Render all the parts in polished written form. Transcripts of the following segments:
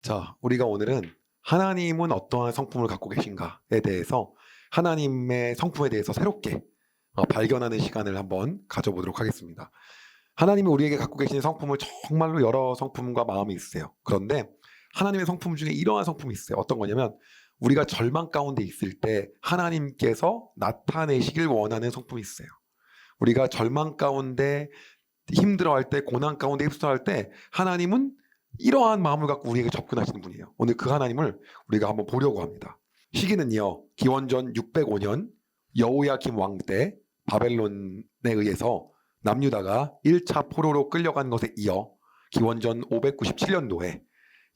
자, 우리가 오늘은 하나님은 어떠한 성품을 갖고 계신가에 대해서 하나님의 성품에 대해서 새롭게 발견하는 시간을 한번 가져보도록 하겠습니다. 하나님이 우리에게 갖고 계시는 성품을 정말로 여러 성품과 마음이 있으세요. 그런데 하나님의 성품 중에 이러한 성품이 있어요. 어떤 거냐면 우리가 절망 가운데 있을 때 하나님께서 나타내시길 원하는 성품이 있어요. 우리가 절망 가운데 힘들어할 때, 고난 가운데 휩쓸어할 때 하나님은 이러한 마음을 갖고 우리에게 접근하시는 분이에요. 오늘 그 하나님을 우리가 한번 보려고 합니다. 시기는요, 기원전 605년 여호야김 왕 때 바벨론에 의해서 남유다가 1차 포로로 끌려간 것에 이어 기원전 597년도에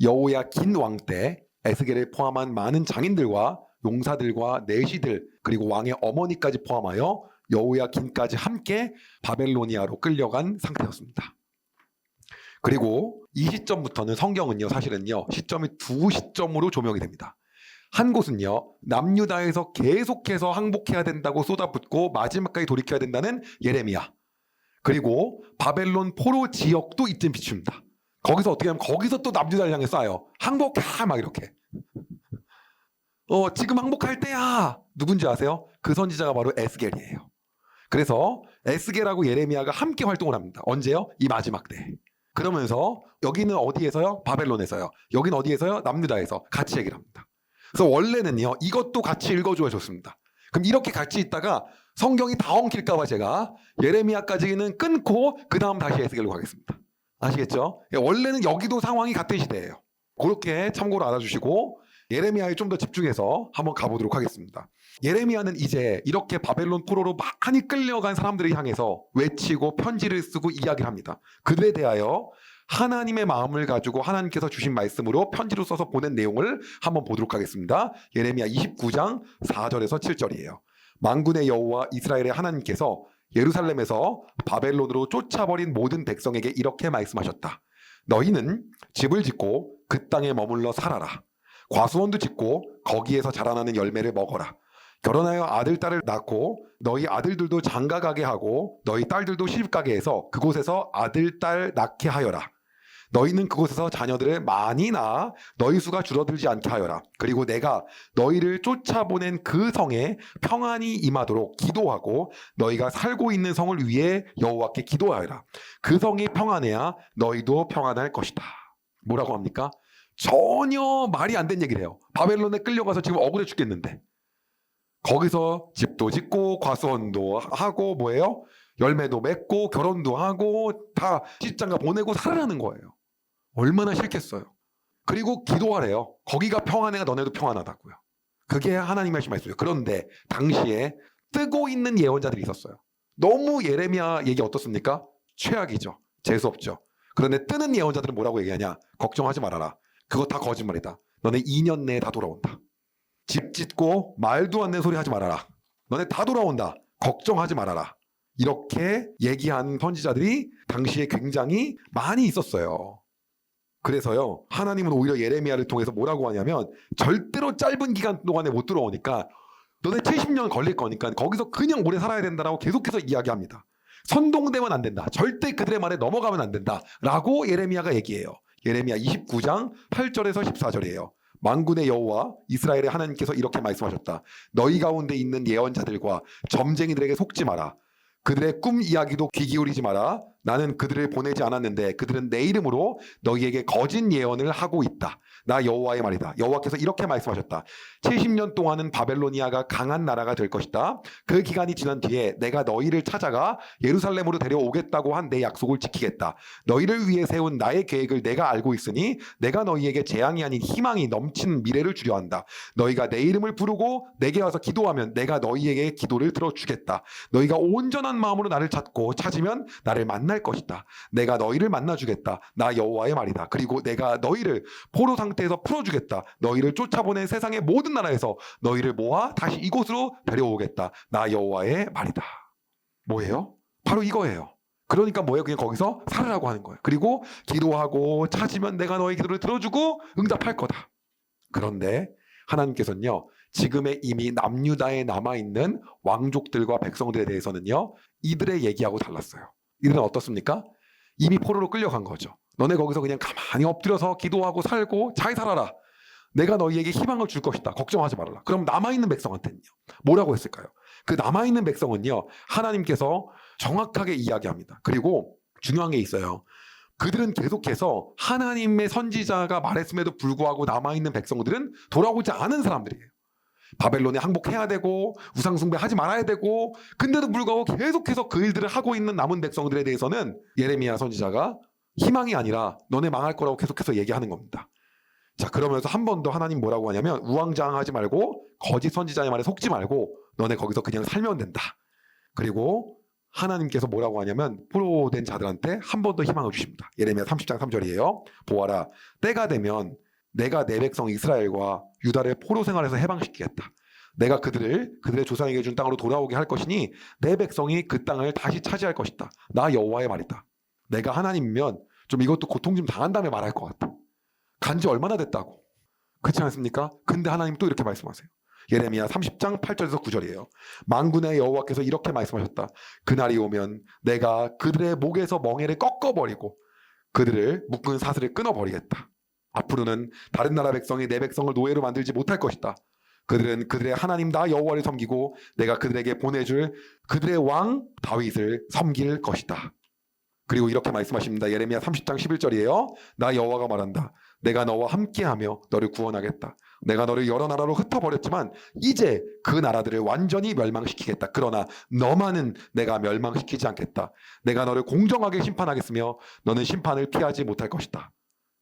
여호야긴 왕 때 에스겔을 포함한 많은 장인들과 용사들과 내시들 그리고 왕의 어머니까지 포함하여 여호야긴까지 함께 바벨로니아로 끌려간 상태였습니다. 그리고 이 시점부터는 성경은요, 사실은요, 시점이 두 시점으로 조명이 됩니다. 한 곳은요, 남유다에서 계속해서 항복해야 된다고 쏟아붓고 마지막까지 돌이켜야 된다는 예레미야. 그리고 바벨론 포로 지역도 이쯤 비춥니다. 거기서 어떻게 하면 거기서 또 남유다를 향해 쏴요. 항복해! 막 이렇게. 지금 항복할 때야! 누군지 아세요? 그 선지자가 바로 에스겔이에요. 그래서 에스겔하고 예레미야가 함께 활동을 합니다. 언제요? 이 마지막 때. 그러면서 여기는 어디에서요? 바벨론에서요. 여기는 어디에서요? 남유다에서 같이 얘기를 합니다. 그래서 원래는요, 이것도 같이 읽어줘야 좋습니다. 그럼 이렇게 같이 있다가 성경이 다 엉킬까봐 제가 예레미야까지는 끊고 그 다음 다시 에스겔로 가겠습니다. 아시겠죠? 원래는 여기도 상황이 같은 시대예요. 그렇게 참고로 알아주시고 예레미야에 좀 더 집중해서 한번 가보도록 하겠습니다. 예레미야는 이제 이렇게 바벨론 포로로 많이 끌려간 사람들을 향해서 외치고 편지를 쓰고 이야기를 합니다. 그들에 대하여 하나님의 마음을 가지고 하나님께서 주신 말씀으로 편지로 써서 보낸 내용을 한번 보도록 하겠습니다. 예레미야 29장 4절에서 7절이에요. 만군의 여호와 이스라엘의 하나님께서 예루살렘에서 바벨론으로 쫓아버린 모든 백성에게 이렇게 말씀하셨다. 너희는 집을 짓고 그 땅에 머물러 살아라. 과수원도 짓고 거기에서 자라나는 열매를 먹어라. 결혼하여 아들, 딸을 낳고 너희 아들들도 장가가게 하고 너희 딸들도 시집가게 해서 그곳에서 아들, 딸 낳게 하여라. 너희는 그곳에서 자녀들을 많이 낳아 너희 수가 줄어들지 않게 하여라. 그리고 내가 너희를 쫓아보낸 그 성에 평안이 임하도록 기도하고 너희가 살고 있는 성을 위해 여호와께 기도하여라. 그 성이 평안해야 너희도 평안할 것이다. 뭐라고 합니까? 전혀 말이 안 된 얘기를 해요. 바벨론에 끌려가서 지금 억울해 죽겠는데 거기서 집도 짓고 과수원도 하고 뭐예요? 열매도 맺고 결혼도 하고 다 시집장가 보내고 살아나는 거예요. 얼마나 싫겠어요. 그리고 기도하래요. 거기가 평안해야 너네도 평안하다고요. 그게 하나님의 하신 말씀이에요. 그런데 당시에 뜨고 있는 예언자들이 있었어요. 너무 예레미야 얘기 어떻습니까? 최악이죠. 재수없죠. 그런데 뜨는 예언자들은 뭐라고 얘기하냐? 걱정하지 말아라. 그거 다 거짓말이다. 너네 2년 내에 다 돌아온다. 집 짓고 말도 안 되는 소리 하지 말아라. 너네 다 돌아온다. 걱정하지 말아라. 이렇게 얘기한 선지자들이 당시에 굉장히 많이 있었어요. 그래서요, 하나님은 오히려 예레미야를 통해서 뭐라고 하냐면 절대로 짧은 기간 동안에 못 들어오니까 너네 70년 걸릴 거니까 거기서 그냥 오래 살아야 된다라고 계속해서 이야기합니다. 선동되면 안 된다. 절대 그들의 말에 넘어가면 안 된다. 라고 예레미야가 얘기해요. 예레미야 29장 8절에서 14절이에요. 만군의 여호와 이스라엘의 하나님께서 이렇게 말씀하셨다. 너희 가운데 있는 예언자들과 점쟁이들에게 속지 마라. 그들의 꿈 이야기도 귀 기울이지 마라. 나는 그들을 보내지 않았는데 그들은 내 이름으로 너희에게 거짓 예언을 하고 있다. 나 여호와의 말이다. 여호와께서 이렇게 말씀하셨다. 70년 동안은 바벨로니아가 강한 나라가 될 것이다. 그 기간이 지난 뒤에 내가 너희를 찾아가 예루살렘으로 데려오겠다고 한 내 약속을 지키겠다. 너희를 위해 세운 나의 계획을 내가 알고 있으니 내가 너희에게 재앙이 아닌 희망이 넘치는 미래를 주려 한다. 너희가 내 이름을 부르고 내게 와서 기도하면 내가 너희에게 기도를 들어주겠다. 너희가 온전한 마음으로 나를 찾으면 나를 만날 것이다. 내가 너희를 만나주겠다. 나 여호와의 말이다. 그리고 내가 너희를 포로 상태에서 풀어주겠다. 너희를 쫓아보낸 세상의 모든 나라에서 너희를 모아 다시 이곳으로 데려오겠다. 나 여호와의 말이다. 뭐예요? 바로 이거예요. 그러니까 뭐예요? 그냥 거기서 살으라고 하는 거예요. 그리고 기도하고 찾으면 내가 너희 기도를 들어주고 응답할 거다. 그런데 하나님께서는요, 지금의 이미 남유다에 남아있는 왕족들과 백성들에 대해서는요, 이들의 얘기하고 달랐어요. 이들은 어떻습니까? 이미 포로로 끌려간 거죠. 너네 거기서 그냥 가만히 엎드려서 기도하고 살고 잘 살아라. 내가 너희에게 희망을 줄 것이다. 걱정하지 말아라. 그럼 남아있는 백성한테는요, 뭐라고 했을까요? 그 남아있는 백성은요, 하나님께서 정확하게 이야기합니다. 그리고 중요한 게 있어요. 그들은 계속해서 하나님의 선지자가 말했음에도 불구하고 남아있는 백성들은 돌아오지 않은 사람들이에요. 바벨론에 항복해야 되고 우상숭배하지 말아야 되고, 근데도 불구하고 계속해서 그 일들을 하고 있는 남은 백성들에 대해서는 예레미야 선지자가 희망이 아니라 너네 망할 거라고 계속해서 얘기하는 겁니다. 자, 그러면서 한 번 더 하나님 뭐라고 하냐면, 우왕좌왕하지 말고 거짓 선지자의 말에 속지 말고 너네 거기서 그냥 살면 된다. 그리고 하나님께서 뭐라고 하냐면 포로된 자들한테 한 번 더 희망을 주십니다. 예레미야 30장 3절이에요. 보아라, 때가 되면 내가 내 백성 이스라엘과 유다를 포로 생활에서 해방시키겠다. 내가 그들의 조상에게 준 땅으로 돌아오게 할 것이니 내 백성이 그 땅을 다시 차지할 것이다. 나 여호와의 말이다. 내가 하나님이면 좀 이것도 고통 좀 당한 다음에 말할 것 같다. 간지 얼마나 됐다고. 그렇지 않습니까? 근데 하나님 또 이렇게 말씀하세요. 예레미야 30장 8절에서 9절이에요. 만군의 여호와께서 이렇게 말씀하셨다. 그날이 오면 내가 그들의 목에서 멍에를 꺾어버리고 그들을 묶은 사슬을 끊어버리겠다. 앞으로는 다른 나라 백성이 내 백성을 노예로 만들지 못할 것이다. 그들은 그들의 하나님 나 여호와를 섬기고 내가 그들에게 보내줄 그들의 왕 다윗을 섬길 것이다. 그리고 이렇게 말씀하십니다. 예레미야 30장 11절이에요. 나 여호와가 말한다. 내가 너와 함께하며 너를 구원하겠다. 내가 너를 여러 나라로 흩어버렸지만 이제 그 나라들을 완전히 멸망시키겠다. 그러나 너만은 내가 멸망시키지 않겠다. 내가 너를 공정하게 심판하겠으며 너는 심판을 피하지 못할 것이다.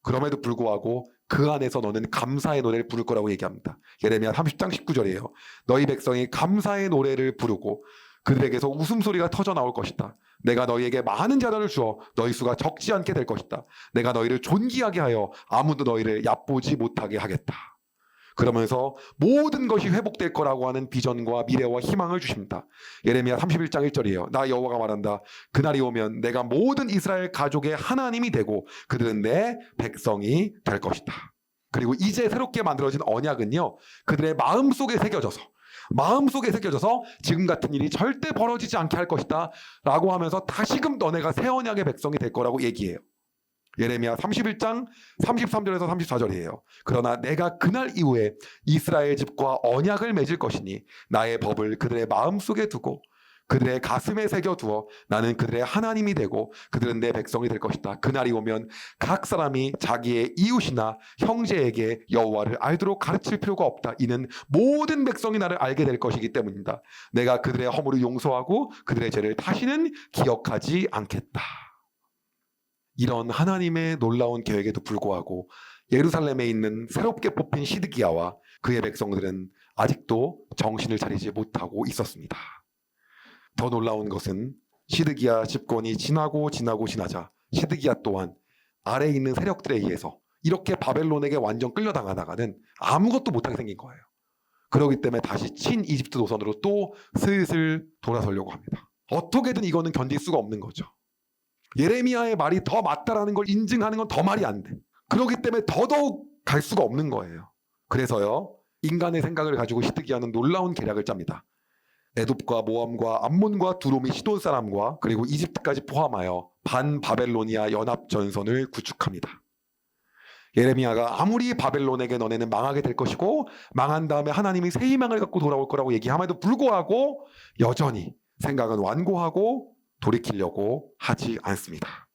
그럼에도 불구하고 그 안에서 너는 감사의 노래를 부를 거라고 얘기합니다. 예레미야 30장 19절이에요. 너희 백성이 감사의 노래를 부르고 그들에게서 웃음소리가 터져 나올 것이다. 내가 너희에게 많은 자녀를 주어 너희 수가 적지 않게 될 것이다. 내가 너희를 존귀하게 하여 아무도 너희를 얕보지 못하게 하겠다. 그러면서 모든 것이 회복될 거라고 하는 비전과 미래와 희망을 주십니다. 예레미야 31장 1절이에요. 나 여호와가 말한다. 그날이 오면 내가 모든 이스라엘 가족의 하나님이 되고 그들은 내 백성이 될 것이다. 그리고 이제 새롭게 만들어진 언약은요, 그들의 마음속에 새겨져서 지금 같은 일이 절대 벌어지지 않게 할 것이다 라고 하면서 다시금 너네가 새 언약의 백성이 될 거라고 얘기해요. 예레미야 31장 33절에서 34절이에요. 그러나 내가 그날 이후에 이스라엘 집과 언약을 맺을 것이니 나의 법을 그들의 마음속에 두고 그들의 가슴에 새겨두어 나는 그들의 하나님이 되고 그들은 내 백성이 될 것이다. 그날이 오면 각 사람이 자기의 이웃이나 형제에게 여호와를 알도록 가르칠 필요가 없다. 이는 모든 백성이 나를 알게 될 것이기 때문이다. 내가 그들의 허물을 용서하고 그들의 죄를 다시는 기억하지 않겠다. 이런 하나님의 놀라운 계획에도 불구하고 예루살렘에 있는 새롭게 뽑힌 시드기야와 그의 백성들은 아직도 정신을 차리지 못하고 있었습니다. 더 놀라운 것은 시드기야 집권이 지나자 시드기야 또한 아래에 있는 세력들에 의해서 이렇게 바벨론에게 완전 끌려당하다가는 아무것도 못하게 생긴 거예요. 그렇기 때문에 다시 친이집트 노선으로 또 슬슬 돌아서려고 합니다. 어떻게든 이거는 견딜 수가 없는 거죠. 예레미야의 말이 더 맞다라는 걸 인증하는 건 더 말이 안 돼. 그렇기 때문에 더더욱 갈 수가 없는 거예요. 그래서요, 인간의 생각을 가지고 시드기야는 놀라운 계략을 짭니다. 에돔과 모함과 암몬과 두롬이 시돈 사람과 그리고 이집트까지 포함하여 반바벨로니아 연합 전선을 구축합니다. 예레미야가 아무리 바벨론에게 너네는 망하게 될 것이고 망한 다음에 하나님이 새 희망을 갖고 돌아올 거라고 얘기함에도 불구하고 여전히 생각은 완고하고 돌이키려고 하지 않습니다.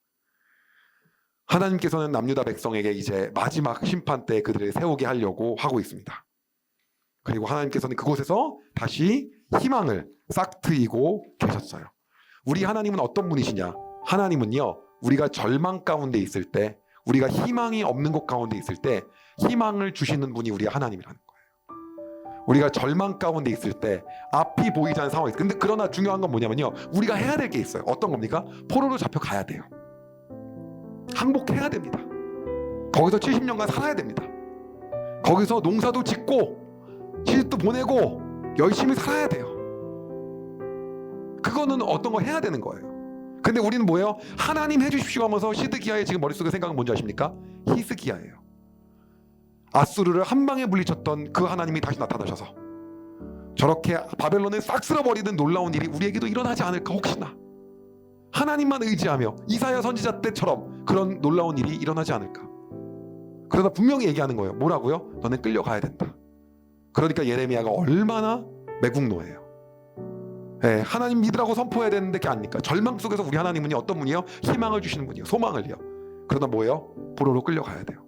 하나님께서는 남유다 백성에게 이제 마지막 심판 때 그들을 세우게 하려고 하고 있습니다. 그리고 하나님께서는 그곳에서 다시 희망을 싹트이고 계셨어요. 우리 하나님은 어떤 분이시냐? 하나님은요, 우리가 절망 가운데 있을 때, 우리가 희망이 없는 곳 가운데 있을 때 희망을 주시는 분이 우리 하나님이라는 거예요. 우리가 절망 가운데 있을 때 앞이 보이지 않는 상황이 있어요. 근데 그러나 중요한 건 뭐냐면요, 우리가 해야 될 게 있어요. 어떤 겁니까? 포로로 잡혀가야 돼요. 항복해야 됩니다. 거기서 70년간 살아야 됩니다. 거기서 농사도 짓고 시집도 보내고 열심히 살아야 돼요. 그거는 어떤 거 해야 되는 거예요. 근데 우리는 뭐예요? 하나님 해주십시오 하면서 시드기야의 지금 머릿속에 생각은 뭔지 아십니까? 히스기야예요. 아수르를 한 방에 물리쳤던 그 하나님이 다시 나타나셔서 저렇게 바벨론을 싹 쓸어버리는 놀라운 일이 우리에게도 일어나지 않을까 혹시나 하나님만 의지하며 이사야 선지자 때처럼 그런 놀라운 일이 일어나지 않을까. 그러다 분명히 얘기하는 거예요. 뭐라고요? 너네 끌려가야 된다. 그러니까 예레미야가 얼마나 매국노예요. 예, 하나님 믿으라고 선포해야 되는데 그게 아닙니까? 절망 속에서 우리 하나님은 어떤 분이에요? 희망을 주시는 분이에요. 소망을요. 그러다 뭐예요? 포로로 끌려가야 돼요.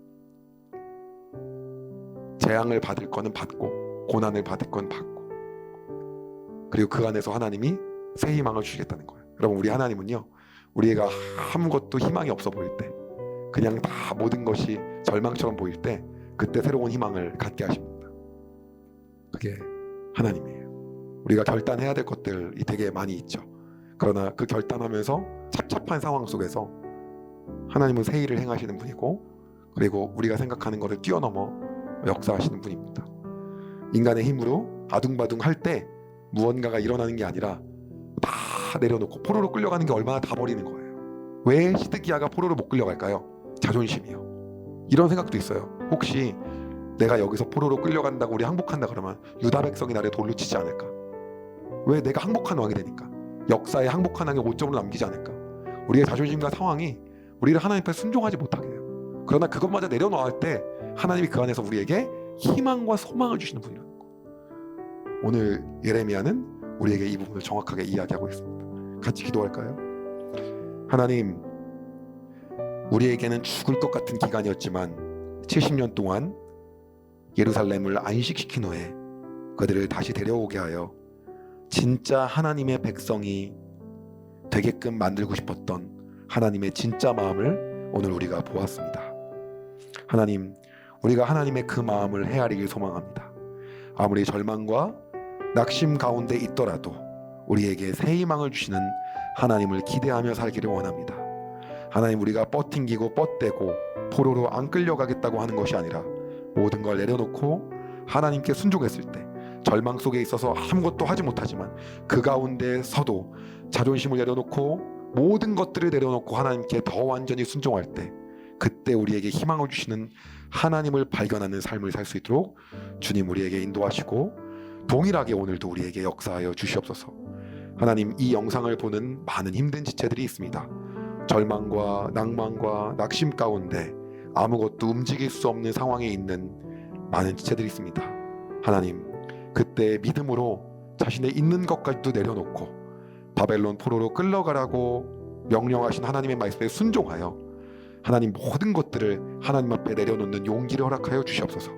재앙을 받을 거는 받고 고난을 받을 건 받고, 그리고 그 안에서 하나님이 새 희망을 주시겠다는 거예요. 여러분, 우리 하나님은요, 우리가 아무것도 희망이 없어 보일 때, 그냥 다 모든 것이 절망처럼 보일 때, 그때 새로운 희망을 갖게 하십니다. 그게 하나님이에요. 우리가 결단해야 될 것들이 되게 많이 있죠. 그러나 그 결단하면서 찹찹한 상황 속에서 하나님은 새 일을 행하시는 분이고, 그리고 우리가 생각하는 것을 뛰어넘어 역사하시는 분입니다. 인간의 힘으로 아둥바둥 할 때 무언가가 일어나는 게 아니라 다 내려놓고 포로로 끌려가는 게 얼마나 다 버리는 거예요. 왜 시드기야가 포로로 못 끌려갈까요? 자존심이요. 이런 생각도 있어요. 혹시 내가 여기서 포로로 끌려간다고 우리 항복한다 그러면 유다 백성이 나를 돌로 치지 않을까? 왜? 내가 항복한 왕이 되니까. 역사에 항복한 왕의 오점으로 남기지 않을까? 우리의 자존심과 상황이 우리를 하나님 앞에 순종하지 못하게 해요. 그러나 그것마저 내려놓을 때 하나님이 그 안에서 우리에게 희망과 소망을 주시는 분이라는 거. 오늘 예레미야는 우리에게 이 부분을 정확하게 이야기하고 있습니다. 같이 기도할까요? 하나님, 우리에게는 죽을 것 같은 기간이었지만 70년 동안 예루살렘을 안식시킨 후에 그들을 다시 데려오게 하여 진짜 하나님의 백성이 되게끔 만들고 싶었던 하나님의 진짜 마음을 오늘 우리가 보았습니다. 하나님, 우리가 하나님의 그 마음을 헤아리길 소망합니다. 아무리 절망과 낙심 가운데 있더라도 우리에게 새 희망을 주시는 하나님을 기대하며 살기를 원합니다. 하나님, 우리가 뻗팅기고 뻗대고 포로로 안 끌려가겠다고 하는 것이 아니라 모든 걸 내려놓고 하나님께 순종했을 때 절망 속에 있어서 아무것도 하지 못하지만 그 가운데 서도 자존심을 내려놓고 모든 것들을 내려놓고 하나님께 더 완전히 순종할 때, 그때 우리에게 희망을 주시는 하나님을 발견하는 삶을 살 수 있도록 주님 우리에게 인도하시고 동일하게 오늘도 우리에게 역사하여 주시옵소서. 하나님, 이 영상을 보는 많은 힘든 지체들이 있습니다. 절망과 낭만과 낙심 가운데 아무것도 움직일 수 없는 상황에 있는 많은 지체들이 있습니다. 하나님, 그때 믿음으로 자신의 있는 것까지도 내려놓고 바벨론 포로로 끌려가라고 명령하신 하나님의 말씀에 순종하여 하나님 모든 것들을 하나님 앞에 내려놓는 용기를 허락하여 주시옵소서.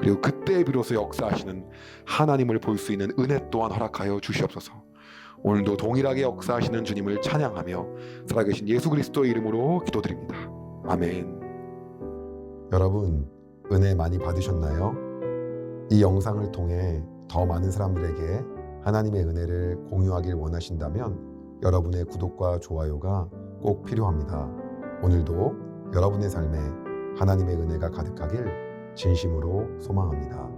그리고 그때 비로소 역사하시는 하나님을 볼 수 있는 은혜 또한 허락하여 주시옵소서. 오늘도 동일하게 역사하시는 주님을 찬양하며 살아계신 예수 그리스도의 이름으로 기도드립니다. 아멘. 여러분, 은혜 많이 받으셨나요? 이 영상을 통해 더 많은 사람들에게 하나님의 은혜를 공유하길 원하신다면 여러분의 구독과 좋아요가 꼭 필요합니다. 오늘도 여러분의 삶에 하나님의 은혜가 가득하길 진심으로 소망합니다.